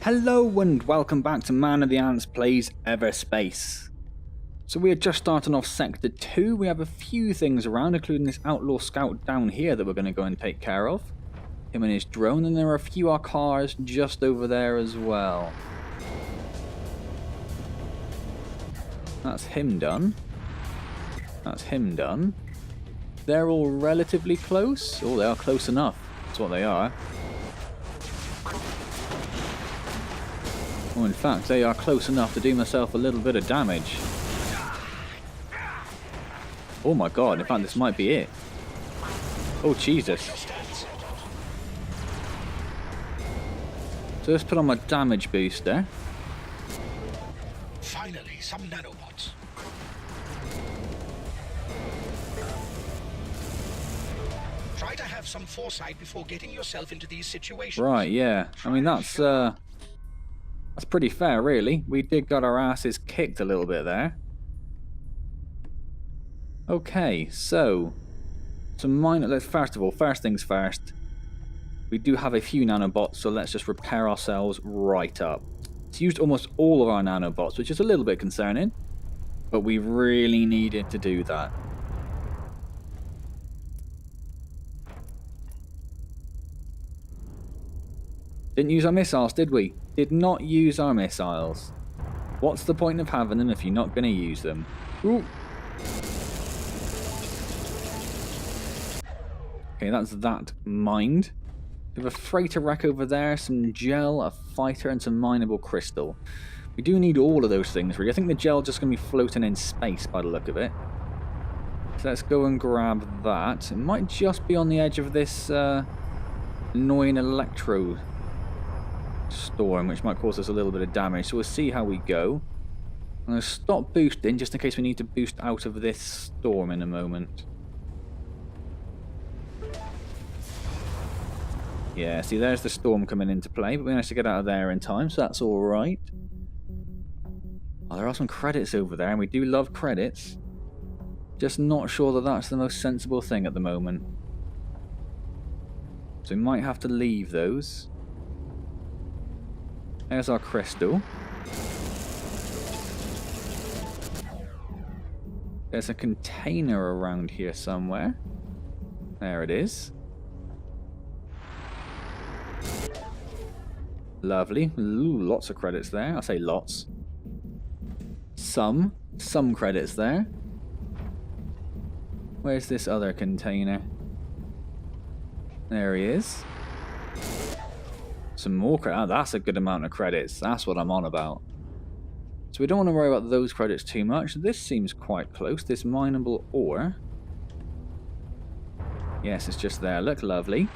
Hello and welcome back to Man of the Antz Plays Everspace. So we are just starting off Sector 2. We have a few things around, including this outlaw scout down here that we're going to go and take care of. Him and his drone, and there are a few cars just over there as well. That's him done. That's him done. They're all relatively close. Oh, they are close enough. That's what they are. Oh, in fact, they are close enough to do myself a little bit of damage. Oh my god, in fact, this might be it. Oh, Jesus. So let's put on my damage booster. Finally, some nanobots. Try to have some foresight before getting yourself into these situations. Right, yeah. I mean, that's pretty fair, really. We did got our asses kicked a little bit there. Okay, so first things first. We do have a few nanobots, so let's just repair ourselves right up. It's used almost all of our nanobots, which is a little bit concerning, but we really needed to do that. Didn't use our missiles, did we? Did not use our missiles. What's the point of having them if you're not going to use them? Ooh. Okay, that's that mined. We have a freighter wreck over there, some gel, a fighter, and some mineable crystal. We do need all of those things, really. I think the gel's just going to be floating in space by the look of it. So let's go and grab that. It might just be on the edge of this annoying electro storm, which might cause us a little bit of damage. So we'll see how we go. I'm going to stop boosting, just in case we need to boost out of this storm in a moment. Yeah, see, there's the storm coming into play, but we managed to get out of there in time, so that's alright. Oh, there are some credits over there, and we do love credits. Just not sure that that's the most sensible thing at the moment. So we might have to leave those. There's our crystal. There's a container around here somewhere. There it is. Lovely. Ooh, lots of credits there. I say lots. Some credits there. Where's this other container? There he is. Some more credits. Oh, that's a good amount of credits. That's what I'm on about. So we don't want to worry about those credits too much. This seems quite close. This mineable ore. Yes, it's just there. Look, lovely.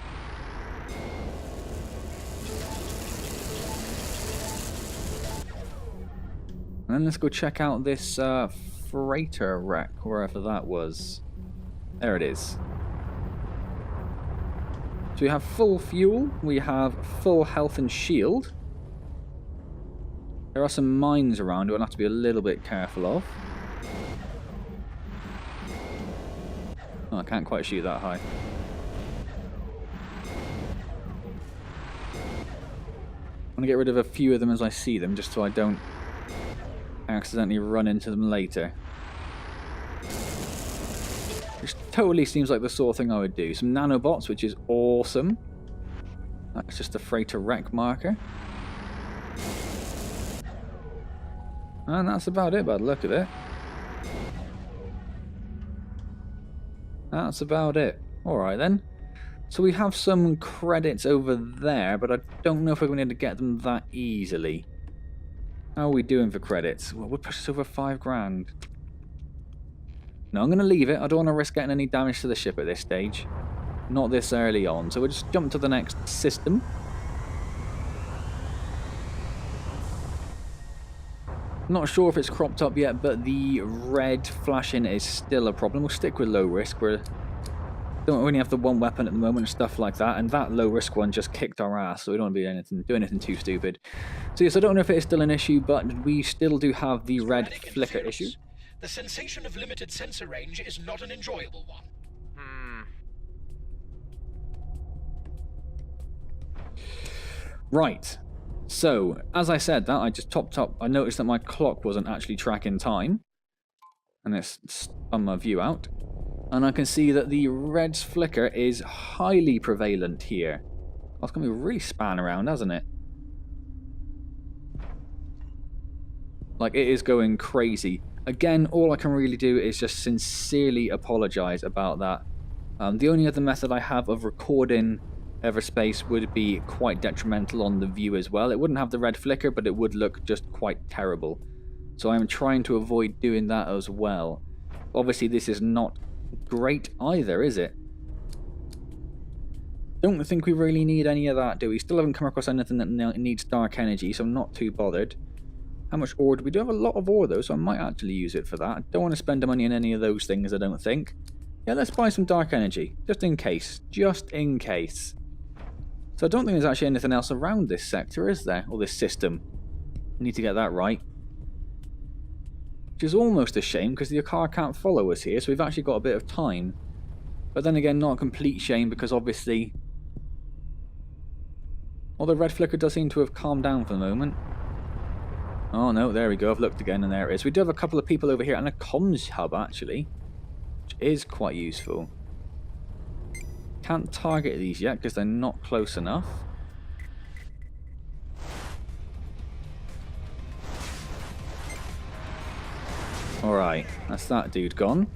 And then let's go check out this freighter wreck, wherever that was. There it is. So we have full fuel, we have full health and shield. There are some mines around we'll have to be a little bit careful of. Oh, I can't quite shoot that high. I'm going to get rid of a few of them as I see them, just so I don't accidentally run into them later. Which totally seems like the sort of thing I would do. Some nanobots, which is awesome. That's just a freighter wreck marker. And that's about it by the look of it. That's about it. Alright then. So we have some credits over there, but I don't know if we're going to get them that easily. How are we doing for credits? Well, we'll push us over 5 grand. No, I'm going to leave it. I don't want to risk getting any damage to the ship at this stage. Not this early on. So we'll just jump to the next system. Not sure if it's cropped up yet, but the red flashing is still a problem. We'll stick with low risk. We don't only have the one weapon at the moment and stuff like that, and that low risk one just kicked our ass, so we don't want to be do anything too stupid. So yes, I don't know if it is still an issue, but we still do have the red flicker issue. The sensation of limited sensor range is not an enjoyable one. Right. So, as I said that, I just topped up. I noticed that my clock wasn't actually tracking time. And it's spun my view out. And I can see that the red flicker is highly prevalent here. That's going to be really span around, hasn't it? Like, it is going crazy. Again, all I can really do is just sincerely apologise about that. The only other method I have of recording Everspace would be quite detrimental on the view as well. It wouldn't have the red flicker, but it would look just quite terrible. So I'm trying to avoid doing that as well. Obviously, this is not great either, is it? Don't think we really need any of that, do we? Still haven't come across anything that needs dark energy, so I'm not too bothered. How much ore do we do? Have a lot of ore though, so I might actually use it for that. I don't want to spend the money on any of those things, I don't think. Yeah, let's buy some dark energy, just in case. Just in case. So I don't think there's actually anything else around this sector, is there? Or this system. I need to get that right. Which is almost a shame, because the car can't follow us here, so we've actually got a bit of time. But then again, not a complete shame, because obviously... well, the red flicker does seem to have calmed down for the moment. Oh no, there we go, I've looked again and there it is. We do have a couple of people over here and a comms hub actually, which is quite useful. Can't target these yet because they're not close enough. Alright, that's that dude gone.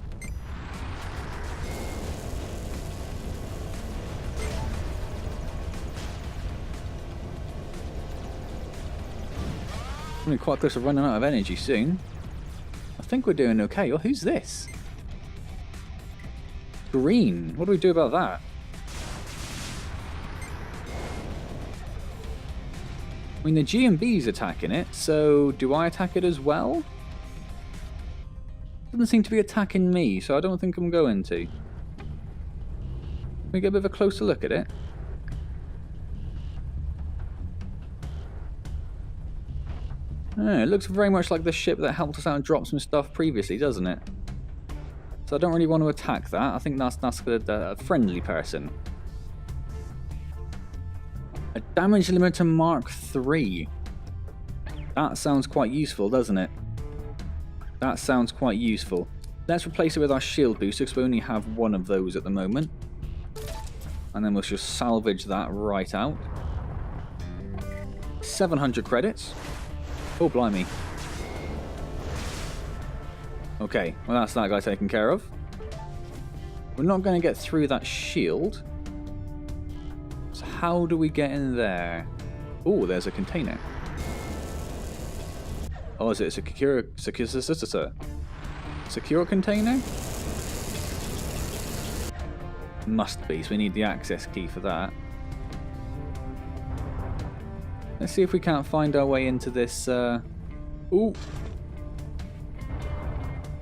We're quite close to running out of energy soon. I think we're doing okay. Oh, who's this? Green. What do we do about that? I mean, the G&B's attacking it, so do I attack it as well? Doesn't seem to be attacking me, so I don't think I'm going to. Can we get a bit of a closer look at it? It looks very much like the ship that helped us out and drop some stuff previously, doesn't it? So I don't really want to attack that. I think that's a friendly person. A damage limiter Mark III. That sounds quite useful, doesn't it? That sounds quite useful. Let's replace it with our shield booster, because we only have one of those at the moment. And then we'll just salvage that right out. 700 credits. Oh, blimey. Okay, well that's that guy taken care of. We're not going to get through that shield. So how do we get in there? Oh, there's a container. Oh, is it a secure container? Must be, so we need the access key for that. Let's see if we can't find our way into this, Ooh!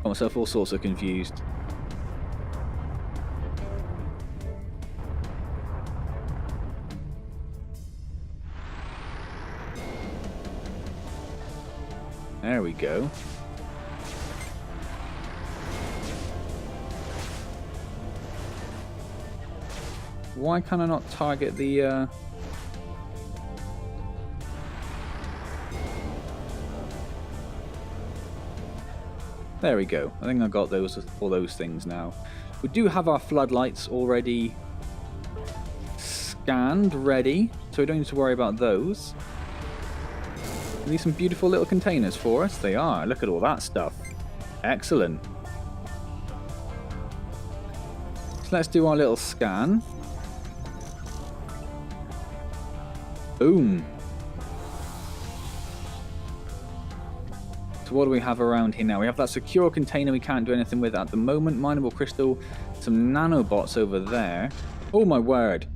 Got myself all sorts of confused. There we go. Why can I not target the, There we go. I think I got all those things now. We do have our floodlights already scanned, ready, so we don't need to worry about those. Are these some beautiful little containers for us? They are. Look at all that stuff. Excellent. So let's do our little scan. Boom. So what do we have around here now? We have that secure container we can't do anything with at the moment. Mineable crystal. Some nanobots over there. Oh my word.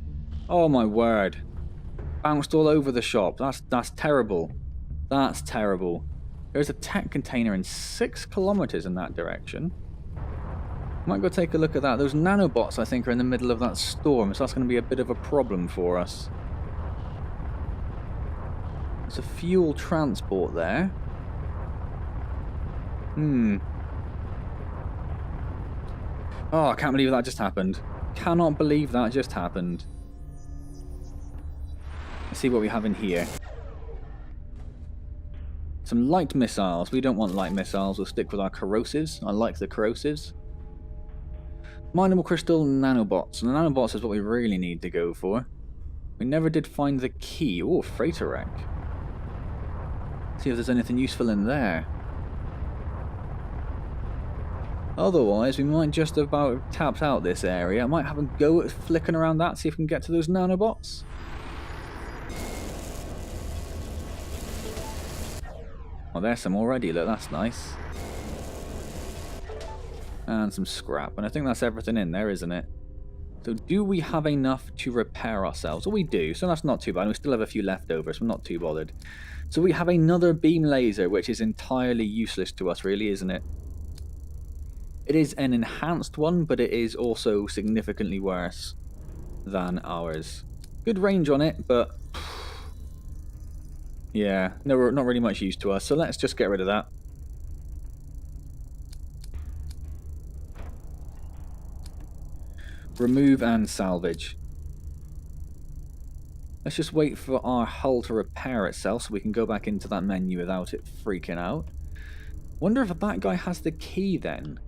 Oh my word. Bounced all over the shop. That's terrible. That's terrible. There's a tech container in 6 kilometers in that direction. Might go take a look at that. Those nanobots, I think, are in the middle of that storm, so that's going to be a bit of a problem for us. There's a fuel transport there. Oh, I can't believe that just happened. Cannot believe that just happened. Let's see what we have in here. Some light missiles. We don't want light missiles. We'll stick with our corrosives. I like the corrosives. Mineable crystal, nanobots. And the nanobots is what we really need to go for. We never did find the key. Oh, freighter wreck. See if there's anything useful in there. Otherwise, we might just about tapped out this area. I might have a go at flicking around that, see if we can get to those nanobots. Oh, there's some already, look, that's nice. And some scrap, and I think that's everything in there, isn't it? So do we have enough to repair ourselves? Well, we do, so that's not too bad. We still have a few left over, so I'm not too bothered. So we have another beam laser, which is entirely useless to us, really, isn't it? It is an enhanced one, but it is also significantly worse than ours. Good range on it, but yeah, no, not really much use to us, so let's just get rid of that. Remove and salvage. Let's just wait for our hull to repair itself so we can go back into that menu without it freaking out. Wonder if that guy has the key then.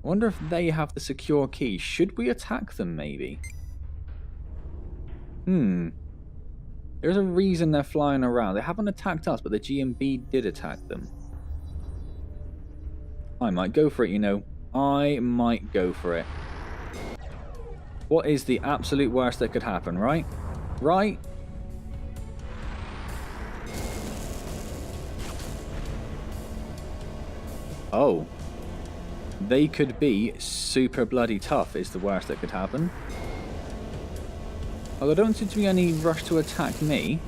I wonder if they have the secure key. Should we attack them, maybe? There's a reason they're flying around. They haven't attacked us, but the GMB did attack them. I might go for it, you know. I might go for it. What is the absolute worst that could happen, right? Right? Oh. They could be super bloody tough is the worst that could happen. Although there don't seem to be any rush to attack me.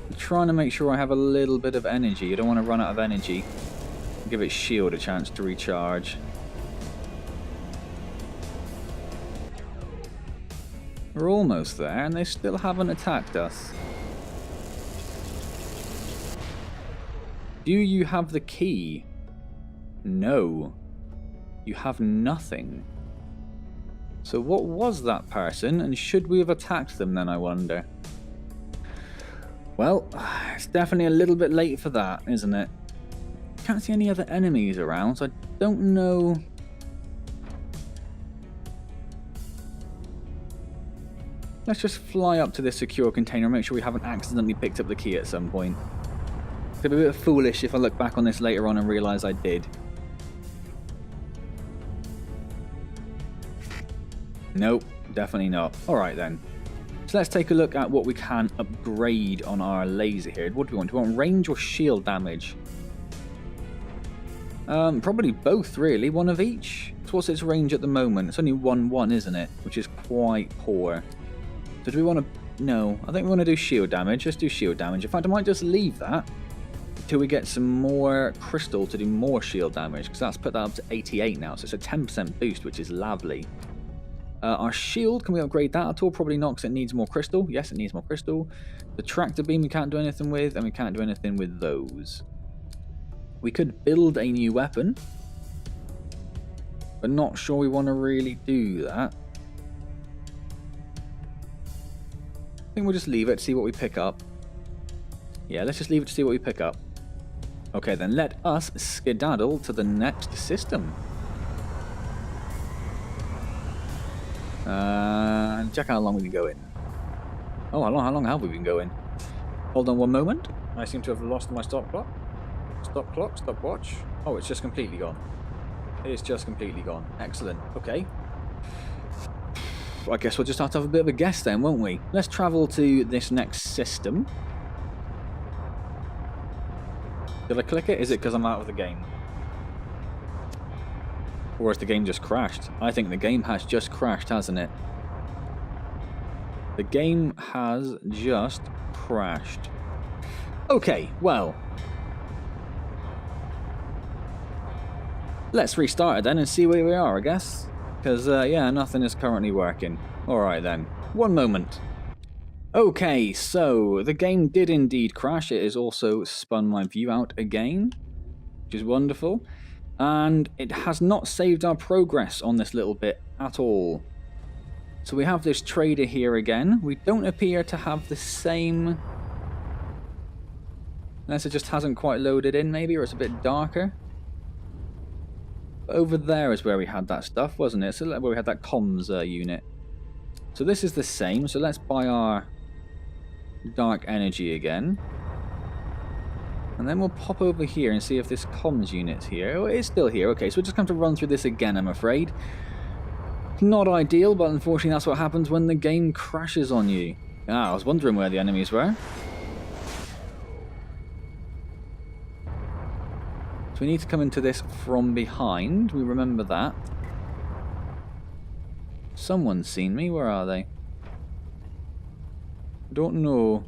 I'm trying to make sure I have a little bit of energy. You don't want to run out of energy. Give its shield a chance to recharge. We're almost there, and they still haven't attacked us. Do you have the key? No. You have nothing. So what was that person, and should we have attacked them then, I wonder? Well, it's definitely a little bit late for that, isn't it? Can't see any other enemies around, so I don't know... Let's just fly up to this secure container and make sure we haven't accidentally picked up the key at some point. It'd be a bit foolish if I look back on this later on and realise I did. Nope, definitely not. Alright then. So let's take a look at what we can upgrade on our laser here. What do we want? Do we want range or shield damage? Probably both really, one of each. So what's its range at the moment? It's only 1-1, isn't it? Which is quite poor. So do we want to... No, I think we want to do shield damage. Let's do shield damage. In fact, I might just leave that until we get some more crystal to do more shield damage, because that's put that up to 88 now, so it's a 10% boost, which is lovely. Our shield, can we upgrade that at all? Probably not, because it needs more crystal. Yes, it needs more crystal. The tractor beam we can't do anything with, and we can't do anything with those. We could build a new weapon, but not sure we want to really do that. I think we'll just leave it, see what we pick up. Yeah, let's just leave it to see what we pick up. Okay, then let us skedaddle to the next system. Check how long we can go in. Oh, how long have we been going? Hold on one moment. I seem to have lost my stop clock. Stopwatch. Oh, it's just completely gone. It is just completely gone. Excellent. Okay. I guess we'll just have to have a bit of a guess then, won't we? Let's travel to this next system. Did I click it? Is it because I'm out of the game? Or has the game just crashed? I think the game has just crashed, hasn't it? The game has just crashed. Okay, well. Let's restart it then and see where we are, I guess. Because, yeah, nothing is currently working. Alright then. One moment. Okay, so the game did indeed crash. It has also spun my view out again. which is wonderful. And it has not saved our progress on this little bit at all. So we have this trader here again. We don't appear to have the same... Unless it just hasn't quite loaded in, maybe, or it's a bit darker. But over there is where we had that stuff, wasn't it? So where we had that comms unit. So this is the same. So let's buy our dark energy again. And then we'll pop over here and see if this comms unit's here. Oh, it's still here. Okay, so we're just going to run through this again, I'm afraid. Not ideal, but unfortunately that's what happens when the game crashes on you. Ah, I was wondering where the enemies were. So we need to come into this from behind. We remember that. Someone's seen me. Where are they? Don't know.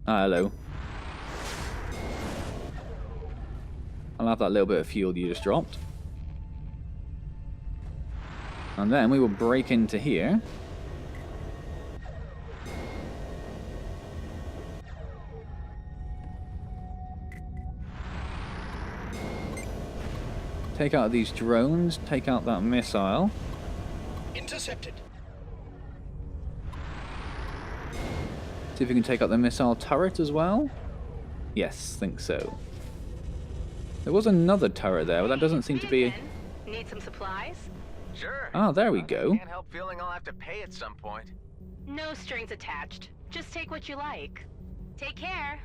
Ah, hello. I'll have that little bit of fuel you just dropped. And then we will break into here. Take out these drones, take out that missile. Intercepted. See if we can take out the missile turret as well. Yes, think so. There was another turret there, but that doesn't seem to be... Need some supplies? Sure. Ah, there we go. Can't help feeling I'll have to pay at some point. No strings attached. Just take what you like. Take care.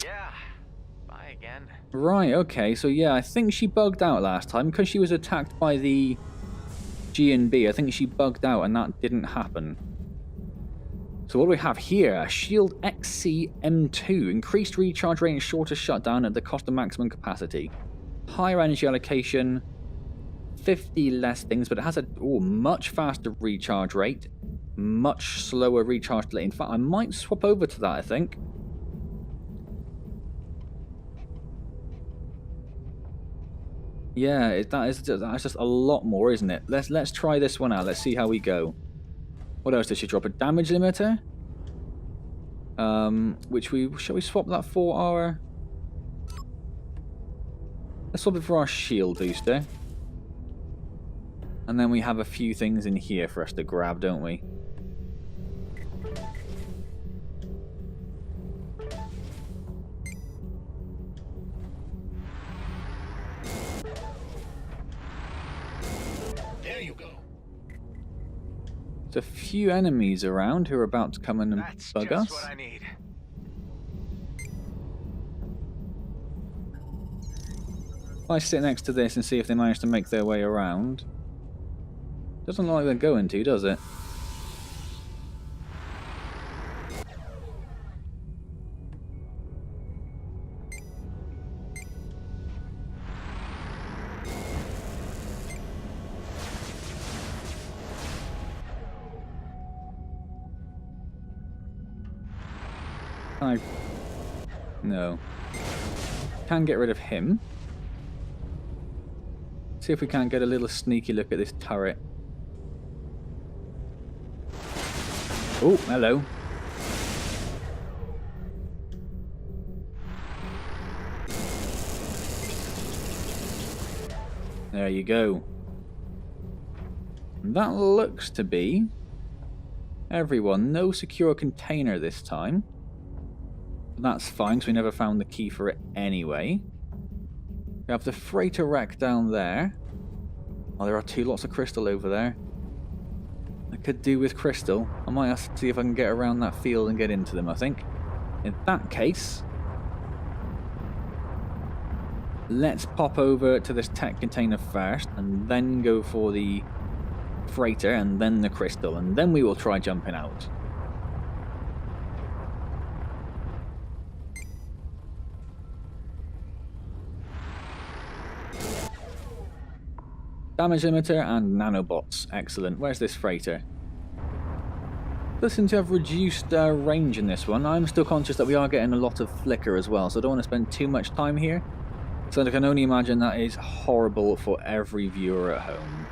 Yeah. Bye again. Right, okay, so yeah, I think she bugged out last time because she was attacked by the G&B. I think she bugged out and that didn't happen. So what do we have here? A Shield XC M2. Increased recharge rate and shorter shutdown at the cost of maximum capacity. Higher energy allocation. 50 less things, but it has a much faster recharge rate. Much slower recharge delay. In fact, I might swap over to that, I think. Yeah, that's just a lot more, isn't it? Let's try this one out. Let's see how we go. What else does she drop? A damage limiter? Shall we swap that for our... Let's swap it for our shield booster. And then we have a few things in here for us to grab, don't we? There you go. There's a few enemies around who are about to come in and bug us. That's just what I need. If I sit next to this and see if they manage to make their way around. Doesn't look like they're going to, does it? No. Can get rid of him. See if we can't get a little sneaky look at this turret. Oh, hello. There you go. That looks to be everyone. No secure container this time. That's fine, because we never found the key for it anyway. We have the freighter wreck down there. Oh, there are lots of crystal over there. I could do with crystal. I might have to see if I can get around that field and get into them, I think. In that case, let's pop over to this tech container first, and then go for the freighter, and then the crystal, and then we will try jumping out. Damage limiter and nanobots. Excellent. Where's this freighter? Does seem to have reduced range in this one. I'm still conscious that we are getting a lot of flicker as well, so I don't want to spend too much time here. So I can only imagine that is horrible for every viewer at home.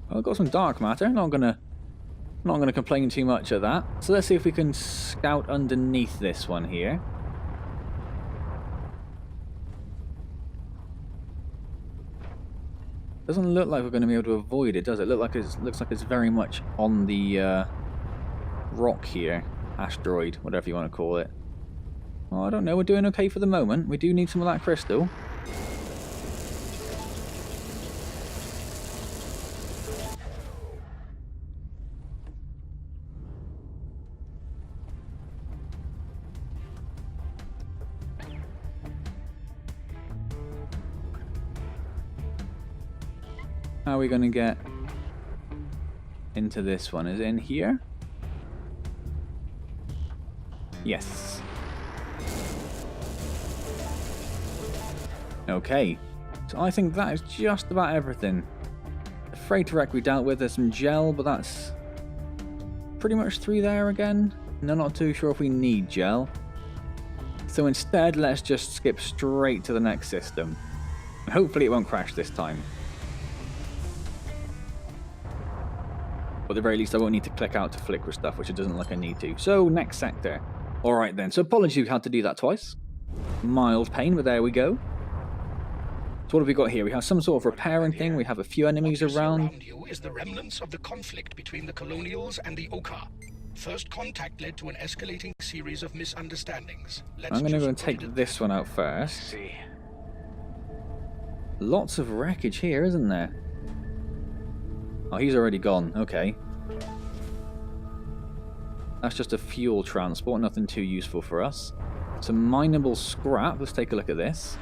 Well, I've got some dark matter. Not gonna Not going to complain too much of that. So let's see if we can scout underneath this one here. Doesn't look like we're going to be able to avoid it, does it? Looks like it's very much on the rock here. Asteroid, whatever you want to call it. Well, I don't know. We're doing okay for the moment. We do need some of that crystal. How are we going to get into this one? Is it in here? Yes. Okay. So I think that is just about everything. The freighter wreck we dealt with, there's some gel, but that's pretty much through there again. And I'm not too sure if we need gel. So instead, let's just skip straight to the next system. And hopefully it won't crash this time. But at the very least, I won't need to click out to flick with stuff, which it doesn't look like I need to. So, next sector. Alright then, so apologies we had to do that twice. Mild pain, but there we go. So what have we got here? We have some sort of repairing thing, we have a few enemies around. You is the remnants of the conflict between the colonials and the Oka. First contact led to an escalating series of misunderstandings. I'm going to go and take this one out first. See. Lots of wreckage here, isn't there? Oh, he's already gone. Okay. That's just a fuel transport, nothing too useful for us. Some mineable scrap. Let's take a look at this.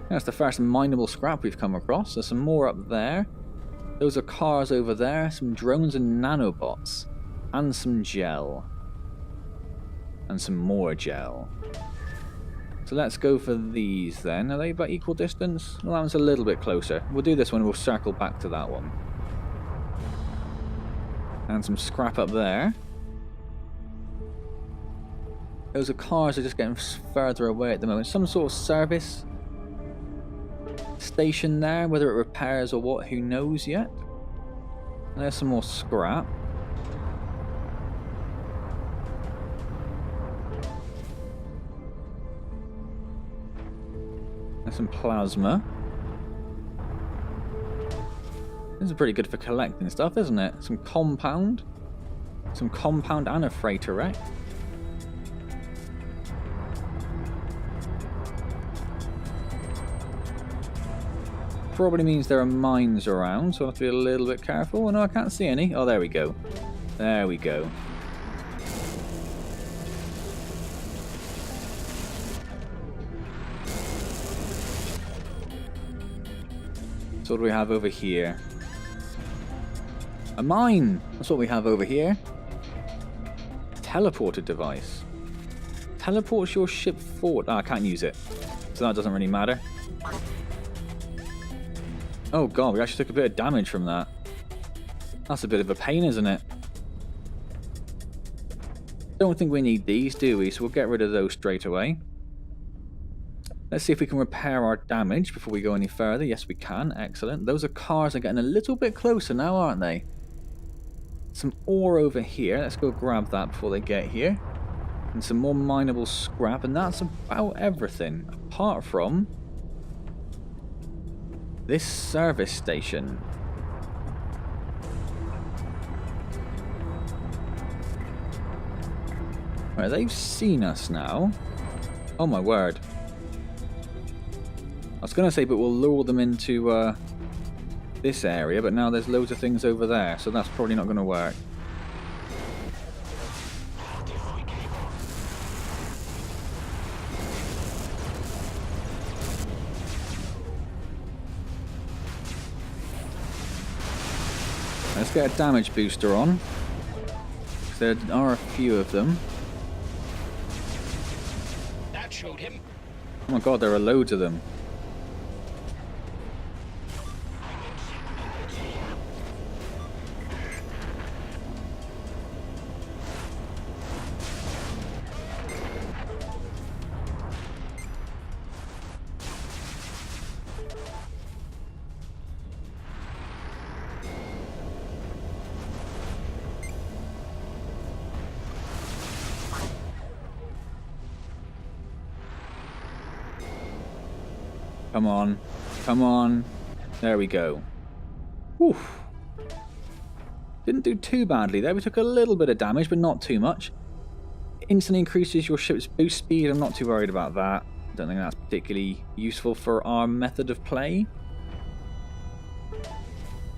That's the first mineable scrap we've come across. There's some more up there. Those are cars over there. Some drones and nanobots. And some gel. And some more gel. So let's go for these then. Are they about equal distance? Well, that one's a little bit closer. We'll do this one and we'll circle back to that one. And some scrap up there. Those are cars that are just getting further away at the moment. Some sort of service station there, whether it repairs or what, who knows yet. And there's some more scrap. There's some plasma. This is pretty good for collecting stuff, isn't it? Some compound. Some compound and a freighter wreck. Probably means there are mines around, so I'll have to be a little bit careful. Oh no, I can't see any. Oh, there we go. There we go. So what do we have over here? A mine! That's what we have over here. Teleporter device. Teleports your ship forward. Ah, I can't use it. So that doesn't really matter. Oh god, we actually took a bit of damage from that. That's a bit of a pain, isn't it? Don't think we need these, do we? So we'll get rid of those straight away. Let's see if we can repair our damage before we go any further. Yes, we can. Excellent. Those are cars that are getting a little bit closer now, aren't they? Some ore over here. Let's go grab that before they get here. And some more mineable scrap. And that's about everything. Apart from this service station. Right, they've seen us now. Oh my word. I was going to say, but we'll lure them into this area, but now there's loads of things over there, so that's probably not going to work. Let's get a damage booster on. There are a few of them. That showed him. Oh my god, there are loads of them. Come on. Come on. There we go. Whew. Didn't do too badly there. We took a little bit of damage, but not too much. Instantly increases your ship's boost speed. I'm not too worried about that. Don't think that's particularly useful for our method of play.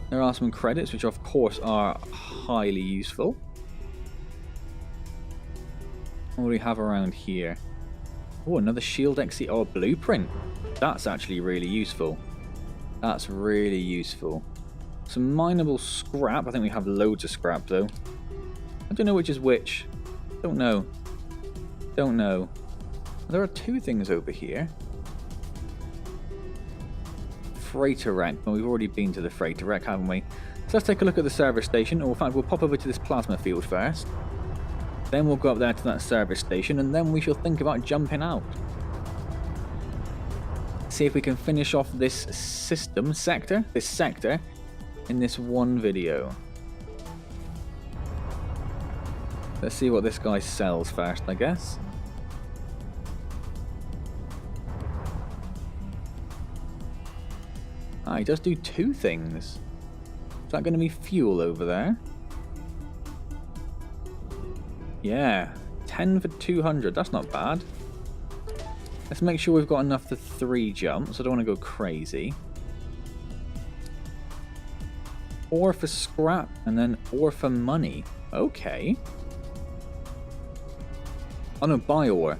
There are some credits, which of course are highly useful. What do we have around here? Oh, another shield XC. Oh, blueprint. That's actually really useful. That's really useful. Some mineable scrap. I think we have loads of scrap though. I don't know which is which. Don't know. Don't know. There are two things over here. Freighter wreck. Well, we've already been to the freighter wreck, haven't we? So let's take a look at the service station. Or in fact, we'll pop over to this plasma field first. Then we'll go up there to that service station, and then we shall think about jumping out. See if we can finish off this sector, in this one video. Let's see what this guy sells first, I guess. Ah, he does do two things. Is that going to be fuel over there? Yeah, 10 for 200. That's not bad. Let's make sure we've got enough for 3 jumps. I don't want to go crazy. Ore for scrap, and then ore for money. Okay. Oh no, buy ore.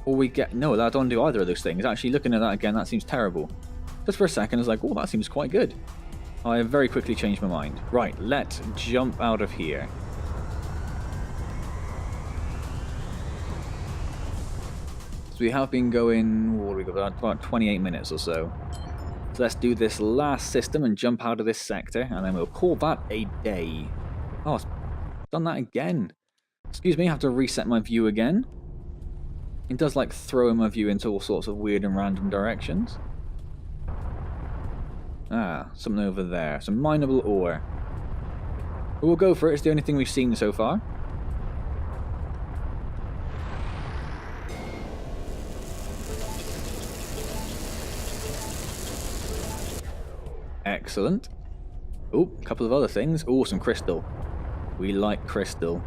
Or we get... No, I don't do either of those things. Actually, looking at that again, that seems terrible. Just for a second, I was like, oh, that seems quite good. I have very quickly changed my mind. Right, let's jump out of here. So we have been going, what have we got, about 28 minutes or so. So let's do this last system and jump out of this sector, and then we'll call that a day. Oh, it's done that again. Excuse me, I have to reset my view again. It does like throw my view into all sorts of weird and random directions. Ah, something over there. Some mineable ore. But we'll go for it, it's the only thing we've seen so far. Excellent. Oh, a couple of other things. Oh, some crystal. We like crystal.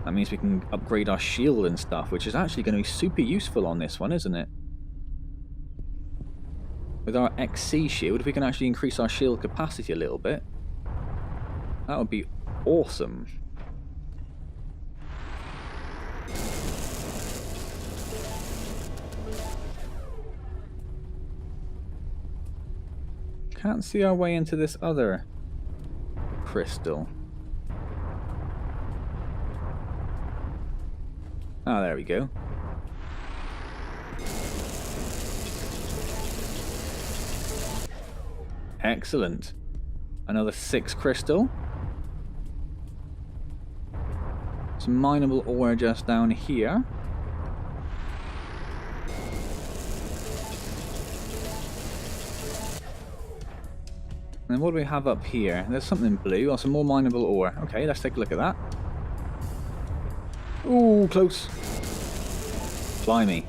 That means we can upgrade our shield and stuff, which is actually going to be super useful on this one, isn't it? With our XC shield, if we can actually increase our shield capacity a little bit, that would be awesome. Can't see our way into this other crystal. Ah, there we go. Excellent. Another 6 crystal. Some mineable ore just down here. And then what do we have up here? There's something blue. Oh, some more mineable ore. Okay, let's take a look at that. Ooh, close. Blimey.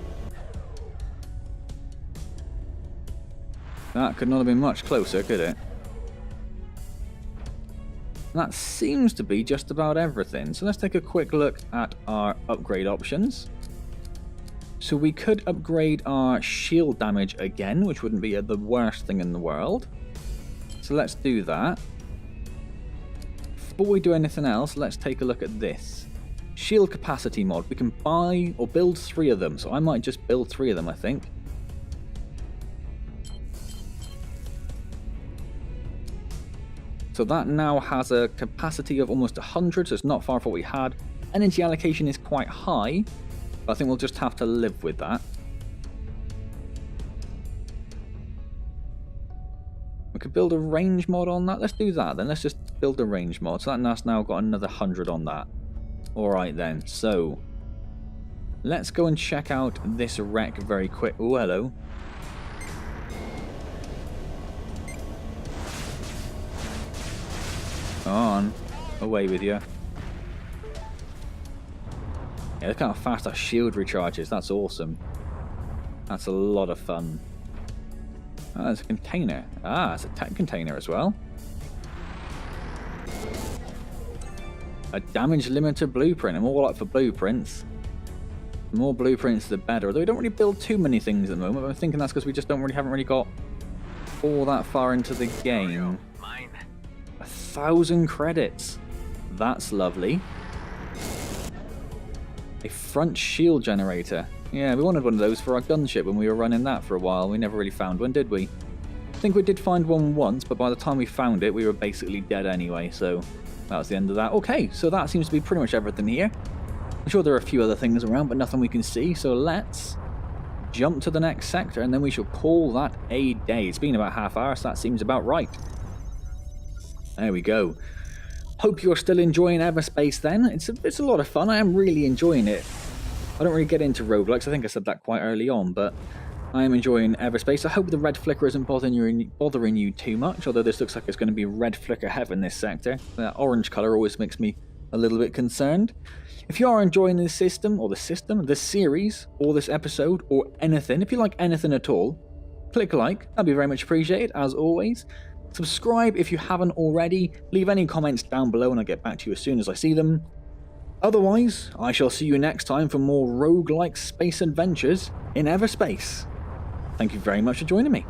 That could not have been much closer, could it? That seems to be just about everything. So let's take a quick look at our upgrade options. So we could upgrade our shield damage again, which wouldn't be the worst thing in the world. So let's do that. Before we do anything else, let's take a look at this. Shield capacity mod. We can buy or build 3 of them. So I might just build 3 of them, I think. So that now has a capacity of almost 100, so it's not far from what we had. Energy allocation is quite high, but I think we'll just have to live with that. We could build a range mod on that. Let's do that then. Let's just build a range mod. So that's now got another 100 on that. Alright then, so let's go and check out this wreck very quick. Oh, hello. On, away with you. Yeah, look how fast our shield recharges. That's awesome. That's a lot of fun. Oh, there's a container. Ah, it's a tech container as well. A damage limiter blueprint. I'm all up for blueprints. The more blueprints, the better. Although we don't really build too many things at the moment. But I'm thinking that's because we just haven't really got all that far into the game. Mine. 1,000 credits. That's lovely. A front shield generator. Yeah, we wanted one of those for our gunship when we were running that for a while. We never really found one, did we? I think we did find one once, but by the time we found it, we were basically dead anyway, so that was the end of that. Okay, so that seems to be pretty much everything here. I'm sure there are a few other things around, but nothing we can see, so let's jump to the next sector, and then we shall call that a day. It's been about half hour, so that seems about right. There we go. Hope you're still enjoying Everspace then. It's a lot of fun. I am really enjoying it. I don't really get into roguelikes. I think I said that quite early on, but I am enjoying Everspace. I hope the red flicker isn't bothering you too much, although this looks like it's going to be red flicker heaven, this sector. That orange colour always makes me a little bit concerned. If you are enjoying this this series, or this episode, or anything, if you like anything at all, click like. That'd be very much appreciated, as always. Subscribe if you haven't already. Leave any comments down below and I'll get back to you as soon as I see them. Otherwise, I shall see you next time for more roguelike space adventures in Everspace. Thank you very much for joining me.